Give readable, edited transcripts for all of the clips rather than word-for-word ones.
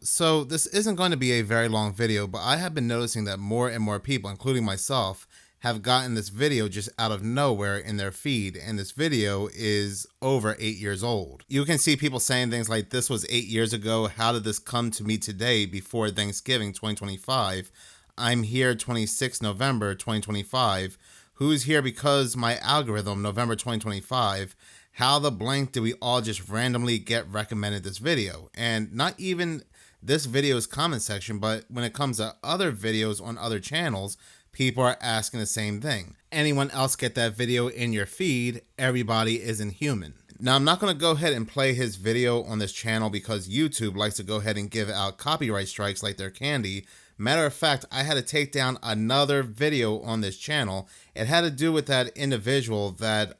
So this isn't going to be a very long video, but I have been noticing that more and more people, including myself, have gotten this video just out of nowhere in their feed, and this video is over 8 years old. You can see people saying things like, this was 8 years ago, how did this come to me today before Thanksgiving 2025? I'm here 26 November 2025. Who's here because my algorithm, November 2025? How the blank did we all just randomly get recommended this video? And not even this video's comment section, but when it comes to other videos on other channels, people are asking the same thing. Anyone else get that video in your feed? Everybody isn't human. Now, I'm not going to go ahead and play his video on this channel because YouTube likes to go ahead and give out copyright strikes like they're candy. Matter of fact, I had to take down another video on this channel. It had to do with that individual that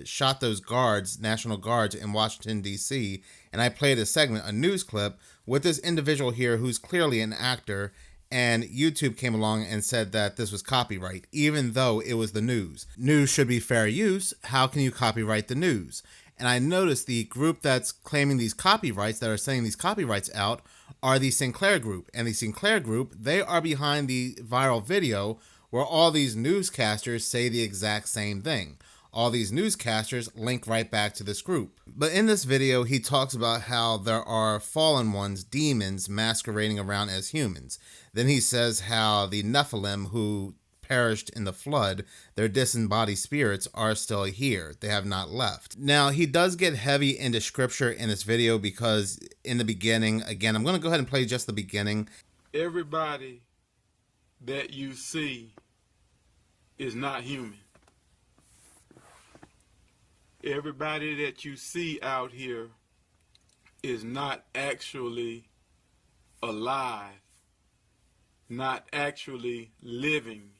shot those guards, National Guards in Washington, D.C. And I played a segment, a news clip, with this individual here who's clearly an actor. And YouTube came along and said that this was copyright, even though it was the news. News should be fair use. How can you copyright the news? And I noticed the group that's claiming these copyrights, that are sending these copyrights out, are the Sinclair Group. And the Sinclair Group, they are behind the viral video where all these newscasters say the exact same thing. All these newscasters link right back to this group. But in this video, he talks about how there are fallen ones, demons, masquerading around as humans. Then he says how the Nephilim, who perished in the flood, their disembodied spirits are still here. They have not left. Now, he does get heavy into scripture in this video because in the beginning, again, I'm going to go ahead and play just the beginning. Everybody that you see is not human. Everybody that you see out here is not actually alive, not actually living.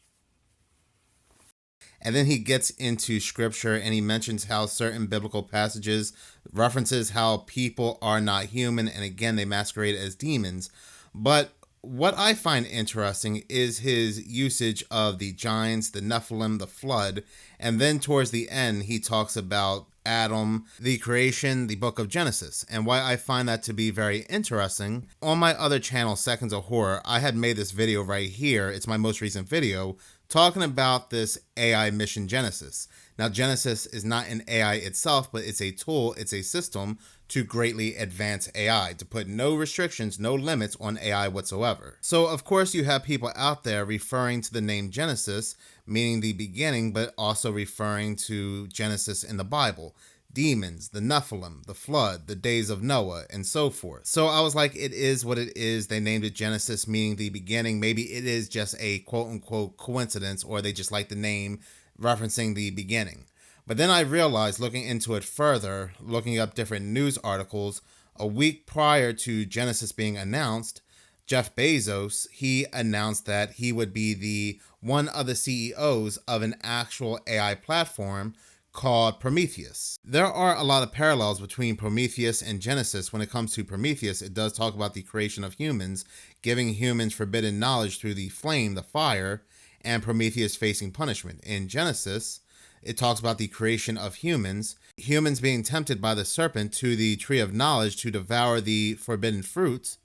And then he gets into scripture and he mentions how certain biblical passages references how people are not human, and again, they masquerade as demons. But what I find interesting is his usage of the giants, the Nephilim, the flood, and then towards the end, he talks about Adam, the creation, the book of Genesis. And why I find that to be very interesting, on my other channel, Seconds of Horror, I had made this video right here. It's my most recent video talking about this AI mission Genesis. Now, Genesis is not an AI itself, but it's a tool, it's a system to greatly advance AI, to put no restrictions, no limits on AI whatsoever. So, of course, you have people out there referring to the name Genesis, meaning the beginning, but also referring to Genesis in the Bible. Demons, the Nephilim, the flood, the days of Noah, and so forth. So I was like, it is what it is. They named it Genesis, meaning the beginning. Maybe it is just a quote-unquote coincidence, or they just like the name referencing the beginning. But then I realized, looking into it further, looking up different news articles, a week prior to Genesis being announced, Jeff Bezos, he announced that he would be the one of the CEOs of an actual AI platform called Prometheus. There are a lot of parallels between Prometheus and Genesis. When it comes to Prometheus, it does talk about the creation of humans, giving humans forbidden knowledge through the flame, the fire, and Prometheus facing punishment. In Genesis, it talks about the creation of humans, humans being tempted by the serpent to the tree of knowledge to devour the forbidden fruits,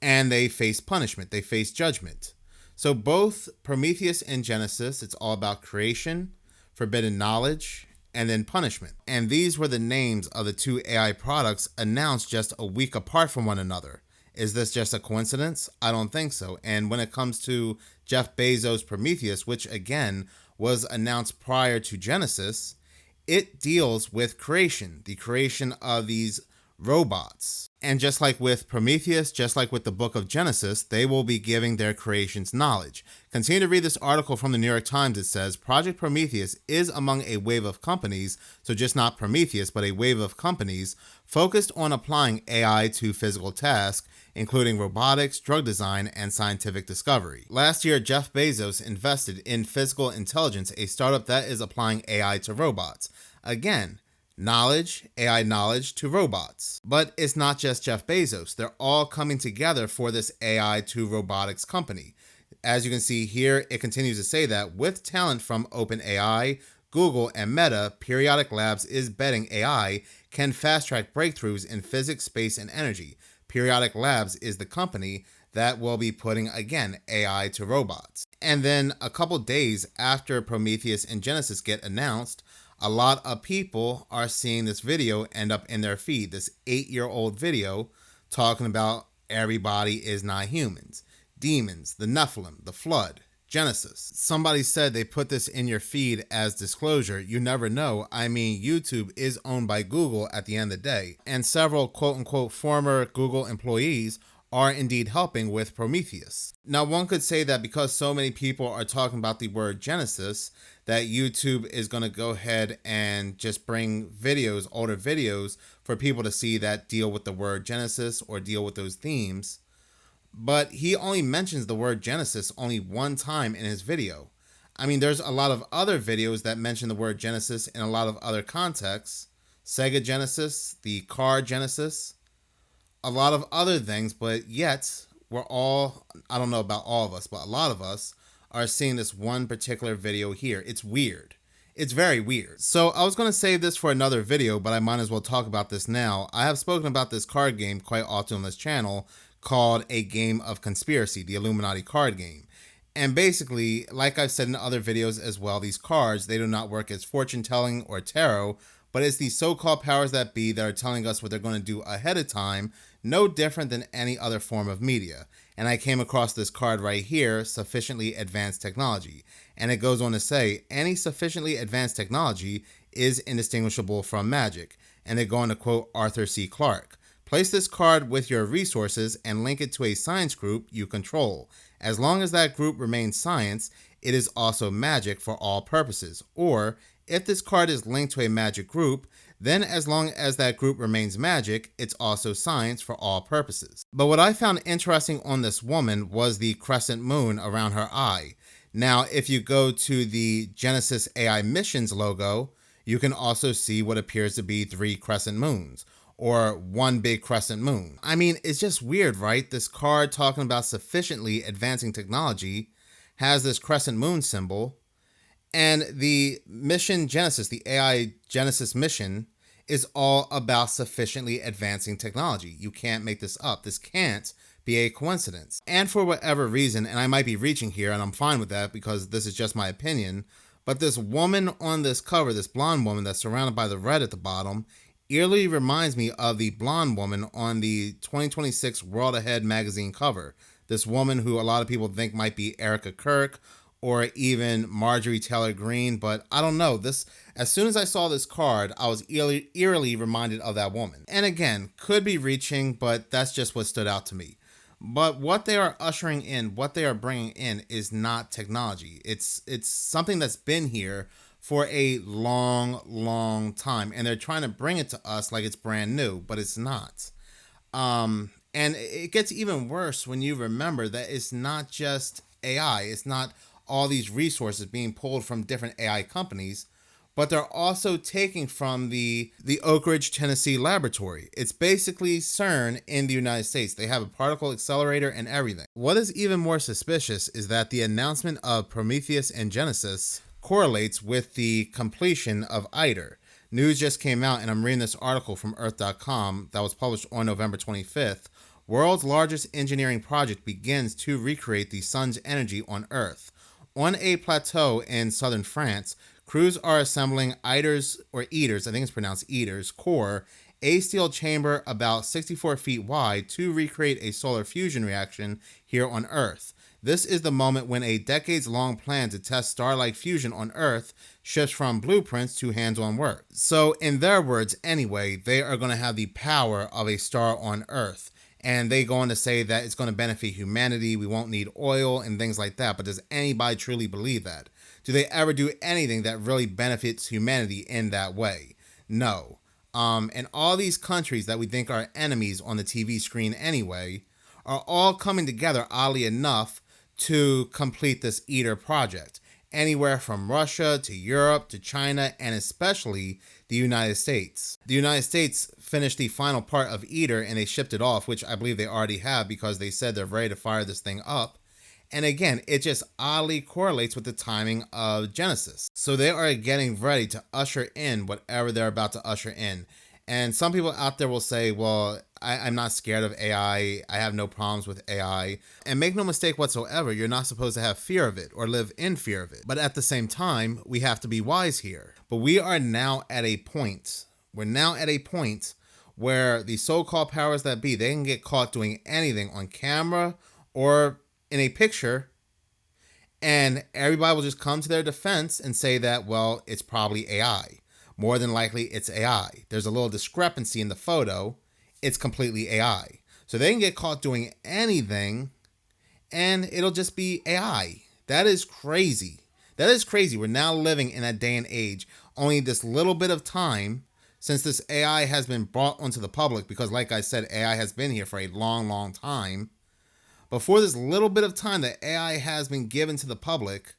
and they face punishment, they face judgment. So both Prometheus and Genesis, it's all about creation, forbidden knowledge, and then punishment. And these were the names of the two AI products announced just a week apart from one another. Is this just a coincidence? I don't think so. And when it comes to Jeff Bezos' Prometheus, which again was announced prior to Genesis, it deals with creation, the creation of these robots. And just like with Prometheus, just like with the book of Genesis, they will be giving their creations knowledge. Continue to read this article from the New York Times. It says, Project Prometheus is among a wave of companies, so just not Prometheus, but a wave of companies focused on applying AI to physical tasks, including robotics, drug design, and scientific discovery. Last year, Jeff Bezos invested in Physical Intelligence, a startup that is applying AI to robots. Again, knowledge, AI knowledge to robots. But it's not just Jeff Bezos. They're all coming together for this AI to robotics company. As you can see here, it continues to say that with talent from OpenAI, Google, and Meta, Periodic Labs is betting AI can fast-track breakthroughs in physics, space, and energy. Periodic Labs is the company that will be putting, again, AI to robots. And then a couple days after Prometheus and Genesis get announced, a lot of people are seeing this video end up in their feed, this 8-year-old video talking about everybody is not humans, demons, the Nephilim, the flood, Genesis. Somebody said they put this in your feed as disclosure. You never know. I mean, YouTube is owned by Google at the end of the day, and several quote-unquote former Google employees are indeed helping with Prometheus. Now, one could say that because so many people are talking about the word Genesis, that YouTube is going to go ahead and just bring videos, older videos, for people to see that deal with the word Genesis or deal with those themes. But he only mentions the word Genesis only one time in his video. I mean, there's a lot of other videos that mention the word Genesis in a lot of other contexts. Sega Genesis, the car Genesis, a lot of other things, but yet we're all, I don't know about all of us, but a lot of us are seeing this one particular video here. It's weird. It's very weird. So I was going to save this for another video, but I might as well talk about this now. I have spoken about this card game quite often on this channel called A Game of Conspiracy, the Illuminati card game. And basically, like I've said in other videos as well, these cards, they do not work as fortune telling or tarot, but it's these so-called powers that be that are telling us what they're going to do ahead of time, no different than any other form of media. And I came across this card right here, Sufficiently Advanced Technology. And it goes on to say, any sufficiently advanced technology is indistinguishable from magic. And they go on to quote Arthur C. Clarke. Place this card with your resources and link it to a science group you control. As long as that group remains science, it is also magic for all purposes. Or, if this card is linked to a magic group, then as long as that group remains magic, it's also science for all purposes. But what I found interesting on this woman was the crescent moon around her eye. Now, if you go to the Genesis AI Missions logo, you can also see what appears to be 3 crescent moons, or one big crescent moon. I mean, it's just weird, right? This card talking about sufficiently advancing technology has this crescent moon symbol, and the mission Genesis, the AI Genesis mission, is all about sufficiently advancing technology. You can't make this up. This can't be a coincidence. And for whatever reason, and I might be reaching here, and I'm fine with that because this is just my opinion, but this woman on this cover, this blonde woman that's surrounded by the red at the bottom, eerily reminds me of the blonde woman on the 2026 World Ahead magazine cover. This woman who a lot of people think might be Erica Kirk or even Marjorie Taylor Greene, but I don't know. This, as soon as I saw this card, I was eerily reminded of that woman. And again, could be reaching, but that's just what stood out to me. But what they are ushering in, what they are bringing in is not technology. It's something that's been here for a long time, and they're trying to bring it to us like it's brand new, but it's not. And it gets even worse when you remember that it's not just AI. It's not all these resources being pulled from different AI companies, but they're also taking from the Oak Ridge, Tennessee laboratory. It's basically CERN in the United States. They have a particle accelerator and everything. What is even more suspicious is that the announcement of Prometheus and Genesis correlates with the completion of ITER. News just came out, and I'm reading this article from Earth.com that was published on November 25th. World's largest engineering project begins to recreate the sun's energy on Earth. On a plateau in southern France, crews are assembling ITER's, or ITER's, I think it's pronounced ITER's, core, a steel chamber about 64 feet wide to recreate a solar fusion reaction here on Earth. This is the moment when a decades-long plan to test star-like fusion on Earth shifts from blueprints to hands-on work. So in their words anyway, they are going to have the power of a star on Earth. And they go on to say that it's going to benefit humanity, we won't need oil and things like that. But does anybody truly believe that? Do they ever do anything that really benefits humanity in that way? No. And all these countries that we think are enemies on the TV screen anyway are all coming together, oddly enough, to complete this ITER project. Anywhere from Russia to Europe to China, and especially the United States. The United States finished the final part of ITER and they shipped it off, which I believe they already have because they said they're ready to fire this thing up. And again, it just oddly correlates with the timing of Genesis. So they are getting ready to usher in whatever they're about to usher in. And some people out there will say, well, I'm not scared of AI. I have no problems with AI. And make no mistake whatsoever, you're not supposed to have fear of it or live in fear of it. But at the same time, we have to be wise here. But we are now at a point, where the so-called powers that be, they can get caught doing anything on camera or in a picture, and everybody will just come to their defense and say that, well, it's probably AI. More than likely, it's AI. There's a little discrepancy in the photo. It's completely AI. So they can get caught doing anything, and it'll just be AI. That is crazy. That is crazy. We're now living in a day and age, only this little bit of time since this AI has been brought onto the public, because like I said, AI has been here for a long, long time. Before this little bit of time that AI has been given to the public,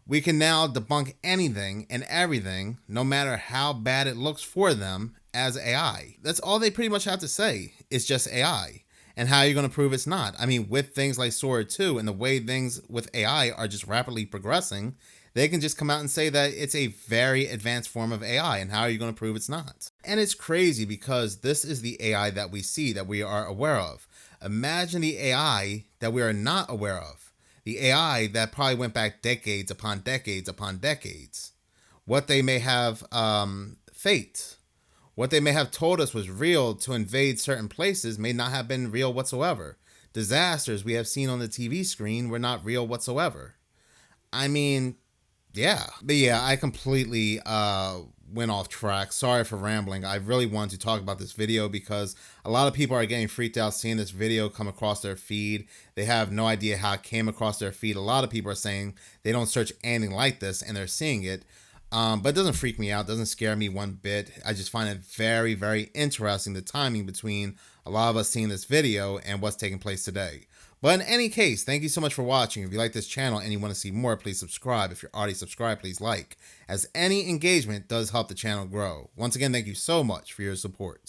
we can now debunk anything and everything, no matter how bad it looks for them, as AI. That's all they pretty much have to say. It's just AI. And how are you going to prove it's not? I mean, with things like Sora 2 and the way things with AI are just rapidly progressing, they can just come out and say that it's a very advanced form of AI. And how are you going to prove it's not? And it's crazy because this is the AI that we see, that we are aware of. Imagine the AI that we are not aware of. The AI that probably went back decades upon decades upon decades. What they may have faked. What they may have told us was real to invade certain places may not have been real whatsoever. Disasters we have seen on the TV screen were not real whatsoever. I mean, yeah. But yeah, I completely went off track. Sorry for rambling. I really wanted to talk about this video because a lot of people are getting freaked out seeing this video come across their feed. They have no idea how it came across their feed. A lot of people are saying they don't search anything like this and they're seeing it. But it doesn't freak me out. It doesn't scare me one bit. I just find it very, very interesting, the timing between a lot of us seeing this video and what's taking place today. But in any case, thank you so much for watching. If you like this channel and you want to see more, please subscribe. If you're already subscribed, please like, as any engagement does help the channel grow. Once again, thank you so much for your support.